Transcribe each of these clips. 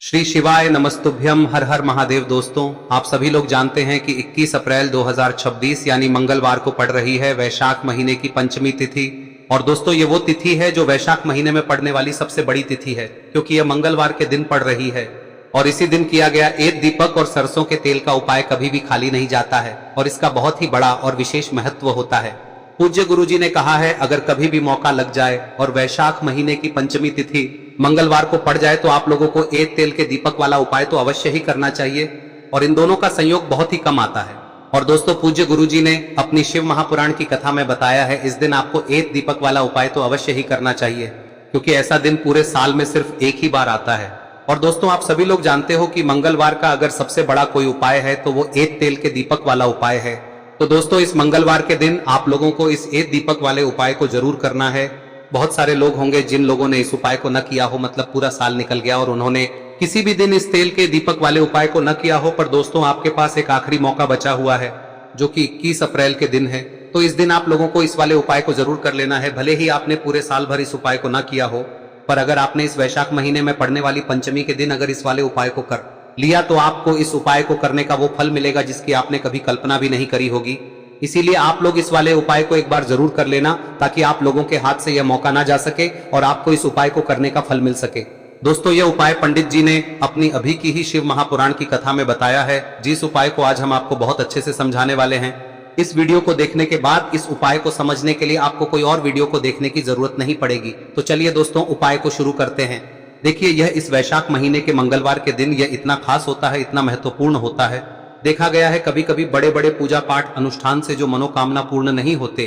श्री शिवाय नमस्तुभ्यम। हर हर महादेव। दोस्तों, आप सभी लोग जानते हैं कि 21 अप्रैल 2026 यानी मंगलवार को पड़ रही है वैशाख महीने की पंचमी तिथि। और दोस्तों, ये वो तिथि है जो वैशाख महीने में पड़ने वाली सबसे बड़ी तिथि है, क्योंकि यह मंगलवार के दिन पड़ रही है। और इसी दिन किया गया एक दीपक और सरसों के तेल का उपाय कभी भी खाली नहीं जाता है और इसका बहुत ही बड़ा और विशेष महत्व होता है। पूज्य गुरुजी ने कहा है, अगर कभी भी मौका लग जाए और वैशाख महीने की पंचमी तिथि मंगलवार को पड़ जाए तो आप लोगों को एक तेल के दीपक वाला उपाय तो अवश्य ही करना चाहिए। और इन दोनों का संयोग बहुत ही कम आता है। और दोस्तों, पूज्य गुरुजी ने अपनी शिव महापुराण की कथा में बताया है, इस दिन आपको एक दीपक वाला उपाय तो अवश्य ही करना चाहिए, क्योंकि ऐसा दिन पूरे साल में सिर्फ एक ही बार आता है। और दोस्तों, आप सभी लोग जानते हो कि मंगलवार का अगर सबसे बड़ा कोई उपाय है तो वो एक तेल के दीपक वाला उपाय है। तो दोस्तों, इस मंगलवार के दिन आप लोगों को इस एक दीपक वाले उपाय को जरूर करना है। बहुत सारे लोग होंगे जिन लोगों ने इस उपाय को न किया हो, मतलब पूरा साल निकल गया और उन्होंने किसी भी दिन इस तेल के दीपक वाले उपाय को न किया हो। पर दोस्तों, आपके पास एक आखिरी मौका बचा हुआ है, जो कि 21 अप्रैल के दिन है। तो इस दिन आप लोगों को इस वाले उपाय को जरूर कर लेना है। भले ही आपने पूरे साल भर इस उपाय को न किया हो, पर अगर आपने इस वैशाख महीने में पड़ने वाली पंचमी के दिन अगर इस वाले उपाय को कर लिया तो आपको इस उपाय को करने का वो फल मिलेगा जिसकी आपने कभी कल्पना भी नहीं करी होगी। इसीलिए आप लोग इस वाले उपाय को एक बार जरूर कर लेना, ताकि आप लोगों के हाथ से यह मौका ना जा सके और आपको इस उपाय को करने का फल मिल सके। दोस्तों, यह उपाय पंडित जी ने अपनी अभी की ही शिव महापुराण की कथा में बताया है, जिस उपाय को आज हम आपको बहुत अच्छे से समझाने वाले हैं। इस वीडियो को देखने के बाद इस उपाय को समझने के लिए आपको कोई और वीडियो को देखने की जरूरत नहीं पड़ेगी। तो चलिए दोस्तों, उपाय को शुरू करते हैं। देखिए, यह इस वैशाख महीने के मंगलवार के दिन यह इतना खास होता है, इतना महत्वपूर्ण होता है। देखा गया है, कभी कभी बड़े बड़े पूजा पाठ अनुष्ठान से जो मनोकामना पूर्ण नहीं होते,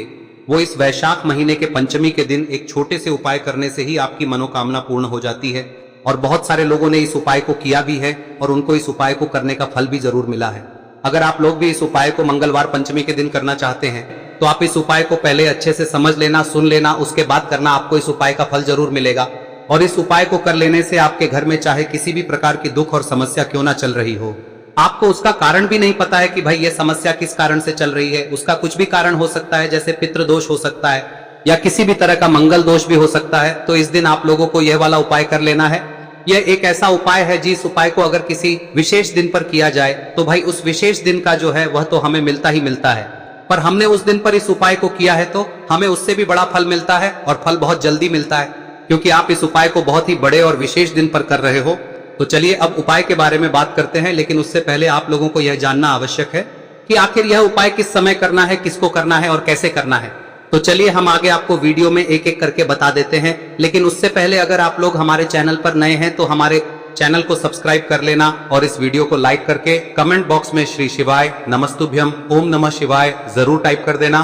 वो इस वैशाख महीने के पंचमी के दिन एक छोटे से उपाय करने से ही आपकी मनोकामना पूर्ण हो जाती है। और बहुत सारे लोगों ने इस उपाय को किया भी है और उनको इस उपाय को करने का फल भी जरूर मिला है। अगर आप लोग भी इस उपाय को मंगलवार पंचमी के दिन करना चाहते हैं तो आप इस उपाय को पहले अच्छे से समझ लेना, सुन लेना, उसके बाद करना। आपको इस उपाय का फल जरूर मिलेगा। और इस उपाय को कर लेने से आपके घर में चाहे किसी भी प्रकार की दुख और समस्या क्यों ना चल रही हो, आपको उसका कारण भी नहीं पता है कि भाई ये समस्या किस कारण से चल रही है, उसका कुछ भी कारण हो सकता है, जैसे पितृ दोष हो सकता है या किसी भी तरह का मंगल दोष भी हो सकता है। तो इस दिन आप लोगों को यह वाला उपाय कर लेना है। यह एक ऐसा उपाय है जिस उपाय को अगर किसी विशेष दिन पर किया जाए तो भाई उस विशेष दिन का जो है वह तो हमें मिलता ही मिलता है। पर हमने उस दिन पर इस उपाय को किया है तो हमें उससे भी बड़ा फल मिलता है, और फल बहुत जल्दी मिलता है, क्योंकि आप इस उपाय को बहुत ही बड़े और विशेष दिन पर कर रहे हो। तो चलिए अब उपाय के बारे में बात करते हैं, लेकिन उससे पहले आप लोगों को यह जानना आवश्यक है कि आखिर यह उपाय किस समय करना है, किसको करना है और कैसे करना है। तो चलिए हम आगे आपको वीडियो में एक एक करके बता देते हैं। लेकिन उससे पहले अगर आप लोग हमारे चैनल पर नए हैं तो हमारे चैनल को सब्सक्राइब कर लेना और इस वीडियो को लाइक करके कमेंट बॉक्स में श्री शिवाय नमस्तुभ्यम ओम नमः शिवाय जरूर टाइप कर देना।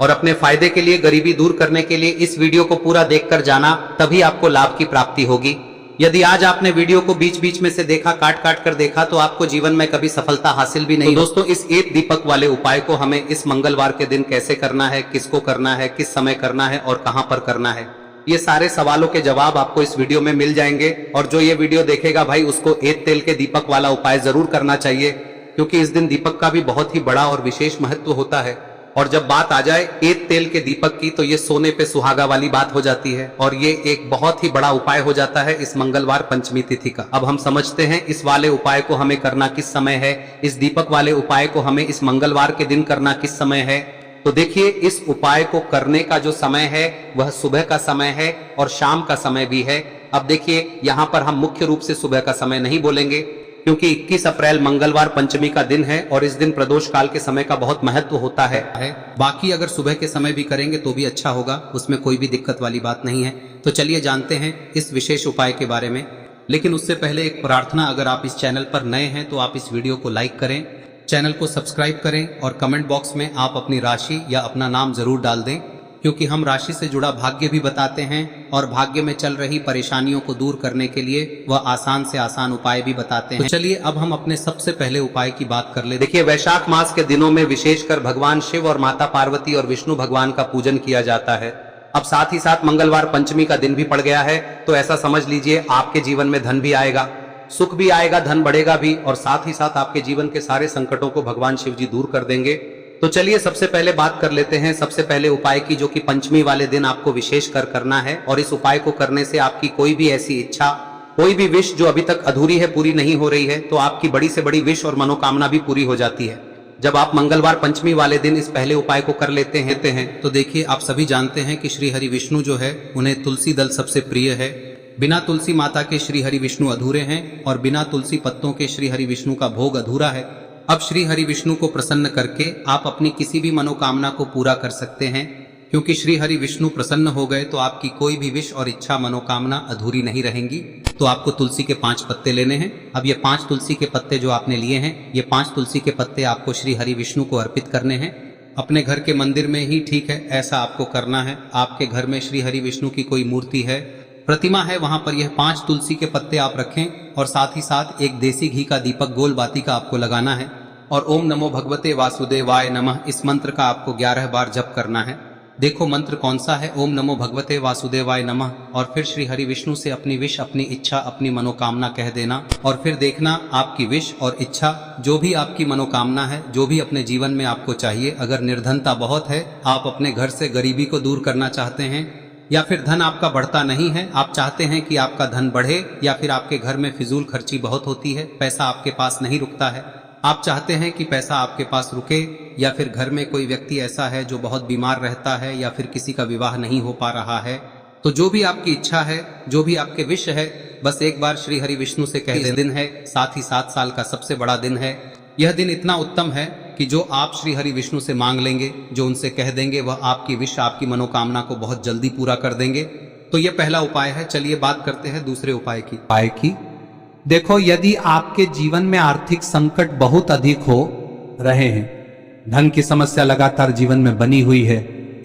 और अपने फायदे के लिए, गरीबी दूर करने के लिए इस वीडियो को पूरा देखकर जाना, तभी आपको लाभ की प्राप्ति होगी। यदि आज आपने वीडियो को बीच बीच में से देखा, काट काट कर देखा, तो आपको जीवन में कभी सफलता हासिल भी नहीं। तो दोस्तों, इस एक दीपक वाले उपाय को हमें इस मंगलवार के दिन कैसे करना है, किसको करना है, किस समय करना है और कहां पर करना है, ये सारे सवालों के जवाब आपको इस वीडियो में मिल जाएंगे। और जो ये वीडियो देखेगा भाई, उसको एक तेल के दीपक वाला उपाय जरूर करना चाहिए, क्योंकि इस दिन दीपक का भी बहुत ही बड़ा और विशेष महत्व होता है। और जब बात आ जाए एक तेल के दीपक की, तो ये सोने पे सुहागा वाली बात हो जाती है और ये एक बहुत ही बड़ा उपाय हो जाता है इस मंगलवार पंचमी तिथि का। अब हम समझते हैं इस वाले उपाय को हमें करना किस समय है, इस दीपक वाले उपाय को हमें इस मंगलवार के दिन करना किस समय है। तो देखिए, इस उपाय को करने का जो समय है वह सुबह का समय है और शाम का समय भी है। अब देखिए, यहाँ पर हम मुख्य रूप से सुबह का समय नहीं बोलेंगे, क्योंकि 21 अप्रैल मंगलवार पंचमी का दिन है और इस दिन प्रदोष काल के समय का बहुत महत्व होता है। बाकी अगर सुबह के समय भी करेंगे तो भी अच्छा होगा, उसमें कोई भी दिक्कत वाली बात नहीं है। तो चलिए जानते हैं इस विशेष उपाय के बारे में। लेकिन उससे पहले एक प्रार्थना, अगर आप इस चैनल पर नए हैं तो आप इस वीडियो को लाइक करें, चैनल को सब्सक्राइब करें और कमेंट बॉक्स में आप अपनी राशि या अपना नाम जरूर डाल दें, क्योंकि हम राशि से जुड़ा भाग्य भी बताते हैं और भाग्य में चल रही परेशानियों को दूर करने के लिए वह आसान से आसान उपाय भी बताते हैं। तो चलिए अब हम अपने सबसे पहले उपाय की बात कर ले। देखिए, वैशाख मास के दिनों में विशेषकर भगवान शिव और माता पार्वती और विष्णु भगवान का पूजन किया जाता है। अब साथ ही साथ मंगलवार पंचमी का दिन भी पड़ गया है, तो ऐसा समझ लीजिए आपके जीवन में धन भी आएगा, सुख भी आएगा, धन बढ़ेगा भी, और साथ ही साथ आपके जीवन के सारे संकटों को भगवान शिव जी दूर कर देंगे। तो चलिए सबसे पहले बात कर लेते हैं सबसे पहले उपाय की, जो कि पंचमी वाले दिन आपको विशेष कर करना है। और इस उपाय को करने से आपकी कोई भी ऐसी इच्छा कोई भी विश जो अभी तक अधूरी है, पूरी नहीं हो रही है, तो आपकी बड़ी से बड़ी विश और मनोकामना भी पूरी हो जाती है जब आप मंगलवार पंचमी वाले दिन इस पहले उपाय को कर लेते हैं। तो देखिए, आप सभी जानते हैं कि श्री हरि विष्णु जो है उन्हें तुलसी दल सबसे प्रिय है। बिना तुलसी माता के श्री हरि विष्णु अधूरे हैं और बिना तुलसी पत्तों के श्री हरि विष्णु का भोग अधूरा है। अब श्री हरि विष्णु को प्रसन्न करके आप अपनी किसी भी मनोकामना को पूरा कर सकते हैं, क्योंकि श्री हरि विष्णु प्रसन्न हो गए तो आपकी कोई भी विश और इच्छा मनोकामना अधूरी नहीं रहेंगी। तो आपको तुलसी के 5 पत्ते लेने हैं। अब ये 5 तुलसी के पत्ते जो आपने लिए हैं, ये 5 तुलसी के पत्ते आपको श्री हरि विष्णु को अर्पित करने हैं। अपने घर के मंदिर में ही ठीक है, ऐसा आपको करना है। आपके घर में श्री हरि विष्णु की कोई मूर्ति है, प्रतिमा है, वहां पर यह 5 तुलसी के पत्ते आप रखें और साथ ही साथ एक देसी घी का दीपक गोल बाती का आपको लगाना है और ओम नमो भगवते वासुदेवाय नमः इस मंत्र का आपको 11 बार जप करना है। देखो मंत्र कौन सा है, ओम नमो भगवते वासुदेवाय नमः, और फिर श्री हरि विष्णु से अपनी विश, अपनी इच्छा, अपनी मनोकामना कह देना और फिर देखना आपकी विश और इच्छा, जो भी आपकी मनोकामना है, जो भी अपने जीवन में आपको चाहिए। अगर निर्धनता बहुत है, आप अपने घर से गरीबी को दूर करना चाहते हैं, या फिर धन आपका बढ़ता नहीं है, आप चाहते हैं कि आपका धन बढ़े, या फिर आपके घर में फिजूल खर्ची बहुत होती है, पैसा आपके पास नहीं रुकता है, आप चाहते हैं कि पैसा आपके पास रुके, या फिर घर में कोई व्यक्ति ऐसा है जो बहुत बीमार रहता है, या फिर किसी का विवाह नहीं हो पा रहा है, तो जो भी आपकी इच्छा है, जो भी आपके विश है, बस एक बार श्री हरि विष्णु से कह दें। दिन है, साथ ही 7 साल का सबसे बड़ा दिन है। यह दिन इतना उत्तम है कि जो आप श्री हरि विष्णु से मांग लेंगे, जो उनसे कह देंगे, वह आपकी विश, आपकी मनोकामना को बहुत जल्दी पूरा कर देंगे। तो यह पहला उपाय है। चलिए बात करते हैं दूसरे उपाय की। देखो, यदि आपके जीवन में आर्थिक संकट बहुत अधिक हो रहे हैं, धन की समस्या लगातार जीवन में बनी हुई है,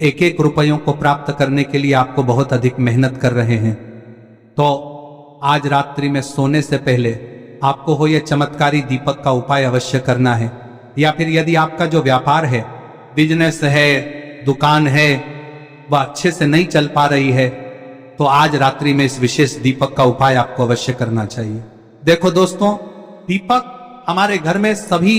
एक एक रुपयों को प्राप्त करने के लिए आपको बहुत अधिक मेहनत कर रहे हैं, तो आज रात्रि में सोने से पहले आपको हो यह चमत्कारी दीपक का उपाय अवश्य करना है। या फिर यदि आपका जो व्यापार है, बिजनेस है, दुकान है, वह अच्छे से नहीं चल पा रही है, तो आज रात्रि में इस विशेष दीपक का उपाय आपको अवश्य करना चाहिए। देखो दोस्तों, दीपक हमारे घर में सभी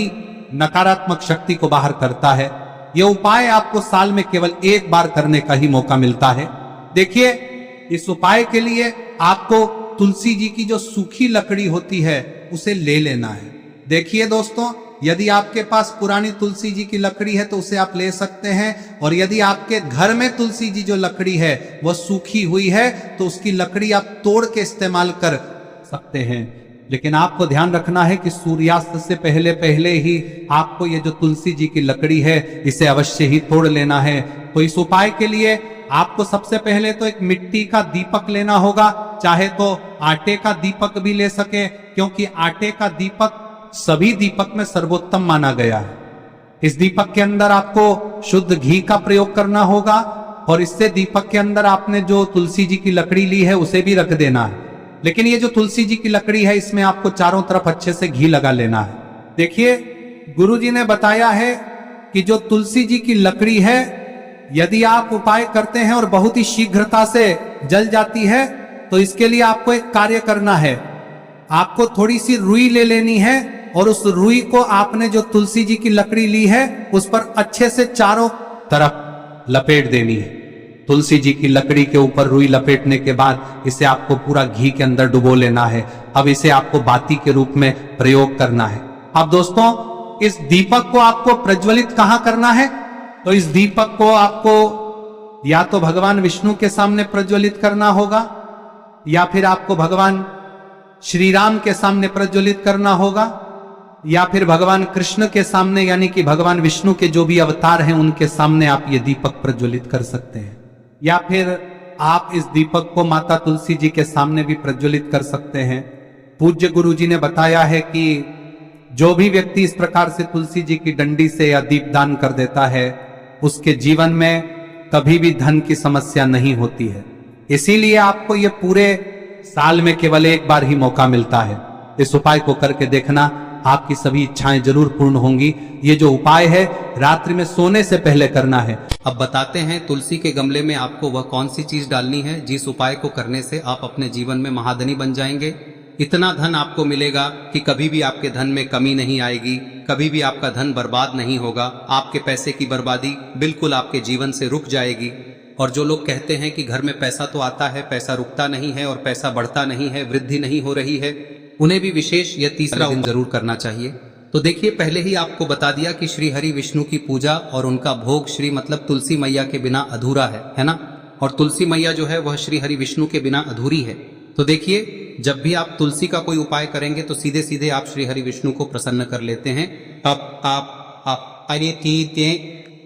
नकारात्मक शक्ति को बाहर करता है। यह उपाय आपको साल में केवल एक बार करने का ही मौका मिलता है। देखिए, इस उपाय के लिए आपको तुलसी जी की जो सूखी लकड़ी होती है उसे ले लेना है। देखिए दोस्तों, यदि आपके पास पुरानी तुलसी जी की लकड़ी है तो उसे आप ले सकते हैं, और यदि आपके घर में तुलसी जी जो लकड़ी है वह सूखी हुई है तो उसकी लकड़ी आप तोड़ के इस्तेमाल कर सकते हैं। लेकिन आपको ध्यान रखना है कि सूर्यास्त से पहले पहले ही आपको ये जो तुलसी जी की लकड़ी है इसे अवश्य ही तोड़ लेना है। तो इस उपाय के लिए आपको सबसे पहले तो एक मिट्टी का दीपक लेना होगा, चाहे तो आटे का दीपक भी ले सके, क्योंकि आटे का दीपक सभी दीपक में सर्वोत्तम माना गया है। इस दीपक के अंदर आपको शुद्ध घी का प्रयोग करना होगा, और इससे दीपक के अंदर आपने जो तुलसी जी की लकड़ी ली है उसे भी रख देना है। लेकिन ये जो तुलसी जी की लकड़ी है, इसमें आपको चारों तरफ अच्छे से घी लगा लेना है। देखिए, गुरुजी ने बताया है कि जो तुलसी जी की लकड़ी है, यदि आप उपाय करते हैं और बहुत ही शीघ्रता से जल जाती है, तो इसके लिए आपको एक कार्य करना है। आपको थोड़ी सी रुई ले लेनी है और उस रुई को आपने जो तुलसी जी की लकड़ी ली है उस पर अच्छे से चारों तरफ लपेट देनी है। तुलसी जी की लकड़ी के ऊपर रुई लपेटने के बाद इसे आपको पूरा घी के अंदर डुबो लेना है। अब इसे आपको बाती के रूप में प्रयोग करना है। अब दोस्तों, इस दीपक को आपको प्रज्वलित कहां करना है? तो इस दीपक को आपको या तो भगवान विष्णु के सामने प्रज्वलित करना होगा, या फिर आपको भगवान श्री राम के सामने प्रज्वलित करना होगा, या फिर भगवान कृष्ण के सामने, यानी कि भगवान विष्णु के जो भी अवतार हैं उनके सामने आप ये दीपक प्रज्वलित कर सकते हैं। या फिर आप इस दीपक को माता तुलसी जी के सामने भी प्रज्वलित कर सकते हैं। पूज्य गुरु जी ने बताया है कि जो भी व्यक्ति इस प्रकार से तुलसी जी की डंडी से या दीपदान कर देता है, उसके जीवन में कभी भी धन की समस्या नहीं होती है। इसीलिए आपको ये पूरे साल में केवल एक बार ही मौका मिलता है। इस उपाय को करके देखना, आपकी सभी इच्छाएं जरूर पूर्ण होंगी। ये जो उपाय है रात्रि में सोने से पहले करना है। अब बताते हैं तुलसी के गमले में आपको वह कौन सी चीज डालनी है जिस उपाय को करने से आप अपने जीवन में महाधनी बन जाएंगे। इतना धन आपको मिलेगा कि कभी भी आपके धन में कमी नहीं आएगी, कभी भी आपका धन बर्बाद नहीं होगा। आपके पैसे की बर्बादी बिल्कुल आपके जीवन से रुक जाएगी। और जो लोग कहते हैं कि घर में पैसा तो आता है, पैसा रुकता नहीं है और पैसा बढ़ता नहीं है, वृद्धि नहीं हो रही है, उन्हें भी विशेष यह तीसरा दिन जरूर करना चाहिए। तो देखिए, पहले ही आपको बता दिया कि श्री हरि विष्णु की पूजा और उनका भोग श्री मतलब तुलसी मैया के बिना अधूरा है ना। और तुलसी मैया जो है वह श्री हरि विष्णु के बिना अधूरी है। तो देखिए, जब भी आप तुलसी का कोई उपाय करेंगे तो सीधे सीधे आप श्री हरि विष्णु को प्रसन्न कर लेते हैं।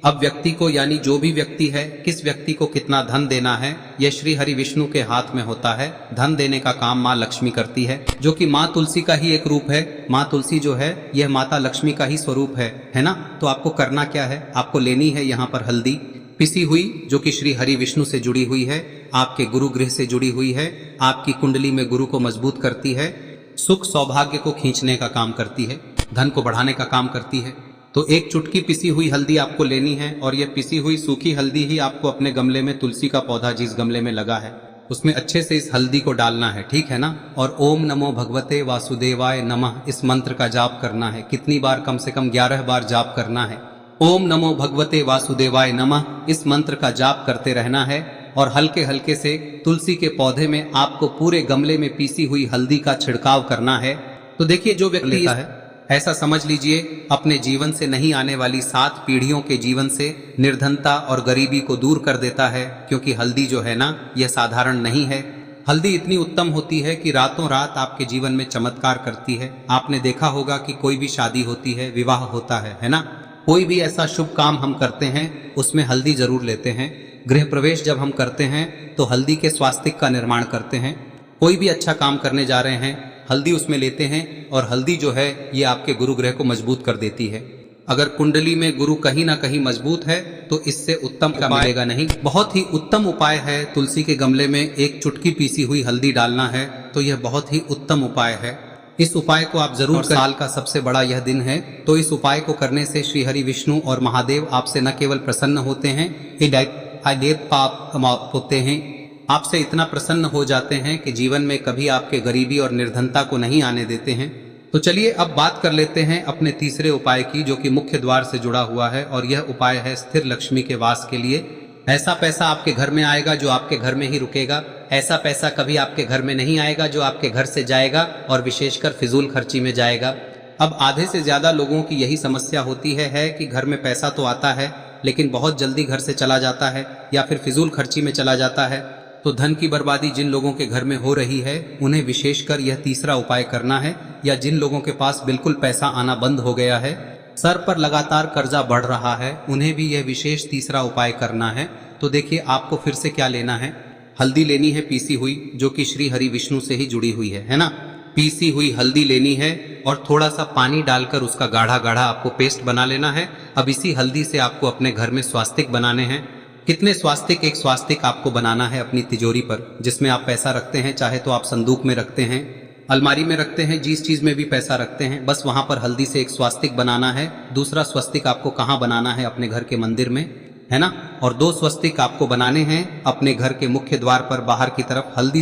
अब व्यक्ति को, यानी जो भी व्यक्ति है, किस व्यक्ति को कितना धन देना है, यह श्री हरि विष्णु के हाथ में होता है। धन देने का काम माँ लक्ष्मी करती है, जो कि माँ तुलसी का ही एक रूप है। माँ तुलसी जो है यह माता लक्ष्मी का ही स्वरूप है ना। तो आपको करना क्या है, आपको लेनी है यहाँ पर हल्दी पिसी हुई, जो कि श्री हरि विष्णु से जुड़ी हुई है, आपके गुरु गृह से जुड़ी हुई है, आपकी कुंडली में गुरु को मजबूत करती है, सुख सौभाग्य को खींचने का काम करती है, धन को बढ़ाने का काम करती है। तो एक चुटकी पिसी हुई हल्दी आपको लेनी है और यह पिसी हुई सूखी हल्दी ही आपको अपने गमले में, तुलसी का पौधा जिस गमले में लगा है उसमें अच्छे से इस हल्दी को डालना है, ठीक है ना। और ओम नमो भगवते वासुदेवाय नमः इस मंत्र का जाप करना है। कितनी बार? कम से कम 11 बार जाप करना है। ओम नमो भगवते वासुदेवाय नमः इस मंत्र का जाप करते रहना है और हल्के हल्के से तुलसी के पौधे में आपको पूरे गमले में पीसी हुई हल्दी का छिड़काव करना है। तो देखिए, जो व्यक्ति लेता है, ऐसा समझ लीजिए अपने जीवन से नहीं आने वाली 7 पीढ़ियों के जीवन से निर्धनता और गरीबी को दूर कर देता है। क्योंकि हल्दी जो है ना, यह साधारण नहीं है। हल्दी इतनी उत्तम होती है कि रातों रात आपके जीवन में चमत्कार करती है। आपने देखा होगा कि कोई भी शादी होती है, विवाह होता है ना, कोई भी ऐसा शुभ काम हम करते हैं उसमें हल्दी जरूर लेते हैं। गृह प्रवेश जब हम करते हैं तो हल्दी के स्वास्तिक का निर्माण करते हैं। कोई भी अच्छा काम करने जा रहे हैं, हल्दी उसमें लेते हैं और हल्दी जो है ये आपके गुरु ग्रह को मजबूत कर देती है। अगर कुंडली में गुरु कहीं ना कहीं मजबूत है तो इससे उत्तम का मिलेगा नहीं। बहुत ही उत्तम उपाय है, तुलसी के गमले में एक चुटकी पीसी हुई हल्दी डालना है, तो यह बहुत ही उत्तम उपाय है। इस उपाय को आप जरूर करें। साल का सबसे बड़ा यह दिन है, तो इस उपाय को करने से श्री हरि विष्णु और महादेव आपसे न केवल प्रसन्न होते हैं, पाप होते हैं, आपसे इतना प्रसन्न हो जाते हैं कि जीवन में कभी आपके गरीबी और निर्धनता को नहीं आने देते हैं। तो चलिए अब बात कर लेते हैं अपने तीसरे उपाय की, जो कि मुख्य द्वार से जुड़ा हुआ है। और यह उपाय है स्थिर लक्ष्मी के वास के लिए। ऐसा पैसा आपके घर में आएगा जो आपके घर में ही रुकेगा। ऐसा पैसा कभी आपके घर में नहीं आएगा जो आपके घर से जाएगा और विशेषकर फिजूल खर्ची में जाएगा। अब आधे से ज्यादा लोगों की यही समस्या होती है कि घर में पैसा तो आता है लेकिन बहुत जल्दी घर से चला जाता है या फिर फिजूल खर्ची में चला जाता है। तो धन की बर्बादी जिन लोगों के घर में हो रही है उन्हें विशेषकर यह तीसरा उपाय करना है। या जिन लोगों के पास बिल्कुल पैसा आना बंद हो गया है, सर पर लगातार कर्जा बढ़ रहा है, उन्हें भी यह विशेष तीसरा उपाय करना है। तो देखिए, आपको फिर से क्या लेना है, हल्दी लेनी है पीसी हुई, जो कि श्री हरि विष्णु से ही जुड़ी हुई है ना। पीसी हुई हल्दी लेनी है और थोड़ा सा पानी डालकर उसका गाढ़ा गाढ़ा आपको पेस्ट बना लेना है। अब इसी हल्दी से आपको अपने घर में स्वास्तिक बनाने हैं। कितने स्वास्तिक? एक स्वास्तिक आपको बनाना है अपनी तिजोरी पर, जिसमें आप पैसा रखते हैं। चाहे तो आप संदूक में रखते हैं, अलमारी में रखते हैं, जिस चीज में भी पैसा रखते हैं, बस वहां पर हल्दी से एक स्वास्तिक बनाना है। दूसरा स्वस्तिक आपको कहाँ बनाना है? अपने घर के मंदिर में, है ना। और 2 स्वस्तिक आपको बनाने हैं अपने घर के मुख्य द्वार पर बाहर की तरफ। हल्दी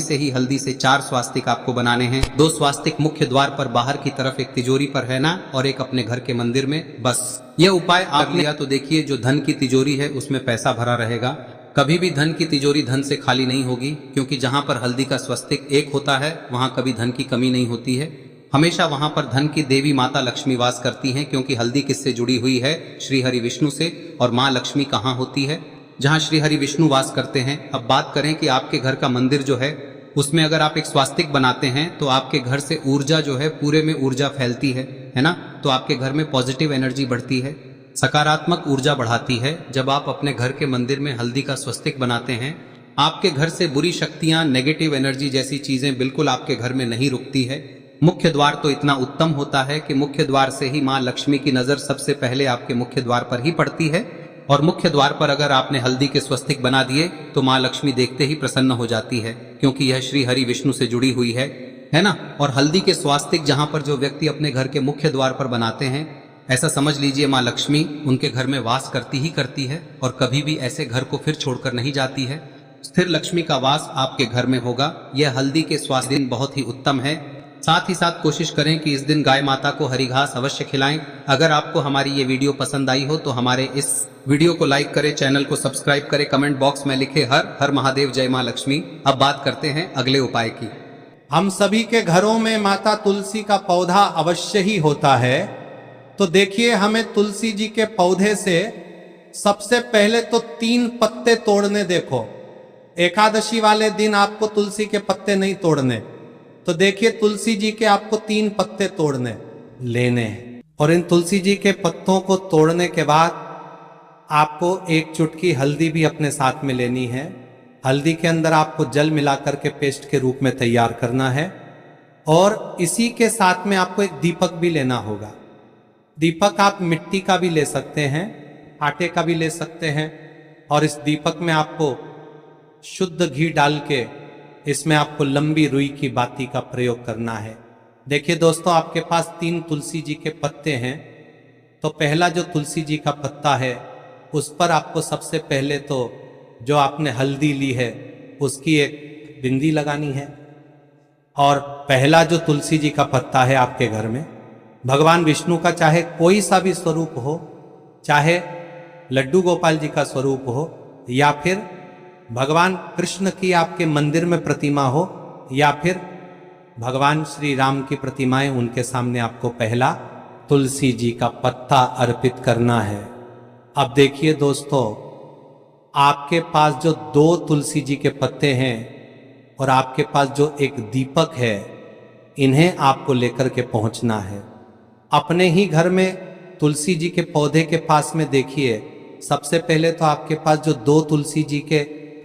से 4 स्वास्तिक आपको बनाने हैं। 2 स्वास्तिक मुख्य द्वार पर बाहर की तरफ, एक तिजोरी पर, है ना, और एक अपने घर के मंदिर में। बस यह उपाय आप लिया तो देखिए, जो धन की तिजोरी है उसमें पैसा भरा रहेगा। कभी भी धन की तिजोरी धन से खाली नहीं होगी, क्योंकि जहां पर हल्दी का स्वस्तिक एक होता है वहां कभी धन की कमी नहीं होती है। हमेशा वहां पर धन की देवी माता लक्ष्मी वास करती हैं, क्योंकि हल्दी किससे जुड़ी हुई है? श्री हरि विष्णु से। और माँ लक्ष्मी कहाँ होती है? जहाँ श्री हरि विष्णु वास करते हैं। अब बात करें कि आपके घर का मंदिर जो है उसमें अगर आप एक स्वास्तिक बनाते हैं तो आपके घर से ऊर्जा जो है, पूरे में ऊर्जा फैलती है ना। तो आपके घर में पॉजिटिव एनर्जी बढ़ती है, सकारात्मक ऊर्जा बढ़ाती है। जब आप अपने घर के मंदिर में हल्दी का स्वस्तिक बनाते हैं, आपके घर से बुरी शक्तियां, नेगेटिव एनर्जी जैसी चीजें बिल्कुल आपके घर में नहीं रुकती है। मुख्य द्वार तो इतना उत्तम होता है कि मुख्य द्वार से ही माँ लक्ष्मी की नजर सबसे पहले आपके मुख्य द्वार पर ही पड़ती है। और मुख्य द्वार पर अगर आपने हल्दी के स्वस्तिक बना दिए तो माँ लक्ष्मी देखते ही प्रसन्न हो जाती है, क्योंकि यह श्री हरि विष्णु से जुड़ी हुई है ना। और हल्दी के स्वास्तिक जहां पर जो व्यक्ति अपने घर के मुख्य द्वार पर बनाते हैं, ऐसा समझ लीजिए माँ लक्ष्मी उनके घर में वास करती ही करती है और कभी भी ऐसे घर को फिर छोड़कर नहीं जाती है। स्थिर लक्ष्मी का वास आपके घर में होगा। यह हल्दी के स्वास्थ्य दिन बहुत ही उत्तम है। साथ ही साथ कोशिश करें कि इस दिन गाय माता को हरी घास अवश्य खिलाएं। अगर आपको हमारी ये वीडियो पसंद आई हो तो हमारे इस वीडियो को लाइक करें, चैनल को सब्सक्राइब करें, कमेंट बॉक्स में लिखे हर हर महादेव, जय मां लक्ष्मी। अब बात करते हैं अगले उपाय की। हम सभी के घरों में माता तुलसी का पौधा अवश्य ही होता है। तो देखिए, हमें तुलसी जी के पौधे से सबसे पहले तो 3 पत्ते तोड़ने। देखो, एकादशी वाले दिन आपको तुलसी के पत्ते नहीं तोड़ने, तो देखिए तुलसी जी के आपको 3 पत्ते तोड़ने लेने हैं। और इन तुलसी जी के पत्तों को तोड़ने के बाद आपको 1 चुटकी हल्दी भी अपने साथ में लेनी है। हल्दी के अंदर आपको जल मिलाकर के पेस्ट के रूप में तैयार करना है। और इसी के साथ में आपको एक दीपक भी लेना होगा। दीपक आप मिट्टी का भी ले सकते हैं, आटे का भी ले सकते हैं। और इस दीपक में आपको शुद्ध घी डाल के इसमें आपको लंबी रुई की बाती का प्रयोग करना है। देखिए दोस्तों, आपके पास 3 तुलसी जी के पत्ते हैं। तो पहला जो तुलसी जी का पत्ता है उस पर आपको सबसे पहले तो जो आपने हल्दी ली है उसकी एक बिंदी लगानी है। और पहला जो तुलसी जी का पत्ता है आपके घर में, भगवान विष्णु का चाहे कोई सा भी स्वरूप हो, चाहे लड्डू गोपाल जी का स्वरूप हो, या फिर भगवान कृष्ण की आपके मंदिर में प्रतिमा हो, या फिर भगवान श्री राम की प्रतिमाएं, उनके सामने आपको पहला तुलसी जी का पत्ता अर्पित करना है। अब देखिए दोस्तों, आपके पास जो 2 तुलसी जी के पत्ते हैं और आपके पास जो एक दीपक है, इन्हें आपको लेकर के पहुंचना है। अपने ही घर में तुलसी जी के पौधे के पास में देखिए, सबसे पहले तो आपके पास जो 2 तुलसी जी के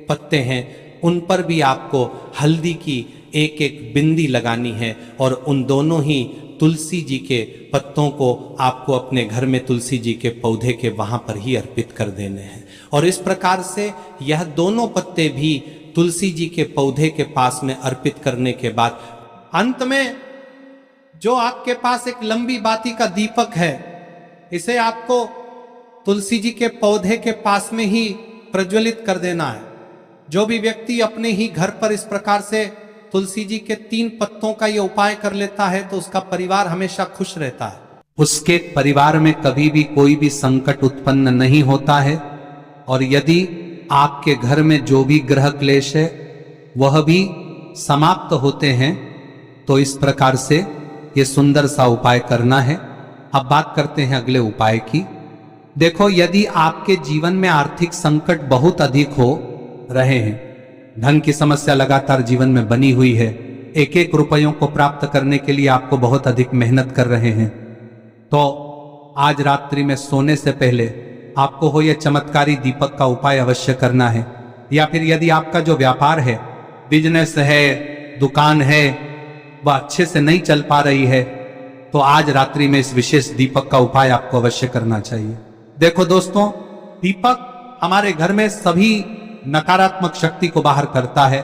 पत्ते हैं उन पर भी आपको हल्दी की एक एक बिंदी लगानी है। और उन दोनों ही तुलसी जी के पत्तों को आपको अपने घर में तुलसी जी के पौधे के वहां पर ही अर्पित कर देने हैं। और इस प्रकार से यह दोनों पत्ते भी तुलसी जी के पौधे के पास में अर्पित करने के बाद अंत में जो आपके पास एक लंबी बाती का दीपक है, इसे आपको तुलसी जी के पौधे के पास में ही प्रज्वलित कर देना है। जो भी व्यक्ति अपने ही घर पर इस प्रकार से तुलसी जी के 3 पत्तों का ये उपाय कर लेता है तो उसका परिवार हमेशा खुश रहता है। उसके परिवार में कभी भी कोई भी संकट उत्पन्न नहीं होता है। और यदि आपके घर में जो भी ग्रह क्लेश है वह भी समाप्त होते हैं। तो इस प्रकार से ये सुंदर सा उपाय करना है। अब बात करते हैं अगले उपाय की। देखो, यदि आपके जीवन में आर्थिक संकट बहुत अधिक हो रहे हैं, धन की समस्या लगातार जीवन में बनी हुई है, एक एक रुपयों को प्राप्त करने के लिए आपको बहुत अधिक मेहनत कर रहे हैं, तो आज रात्रि में सोने से पहले आपको हो यह चमत्कारी दीपक का उपाय अवश्य करना है। या फिर यदि आपका जो व्यापार है, बिजनेस है, दुकान है, वह अच्छे से नहीं चल पा रही है, तो आज रात्रि में इस विशेष दीपक का उपाय आपको अवश्य करना चाहिए। देखो दोस्तों, दीपक हमारे घर में सभी नकारात्मक शक्ति को बाहर करता है।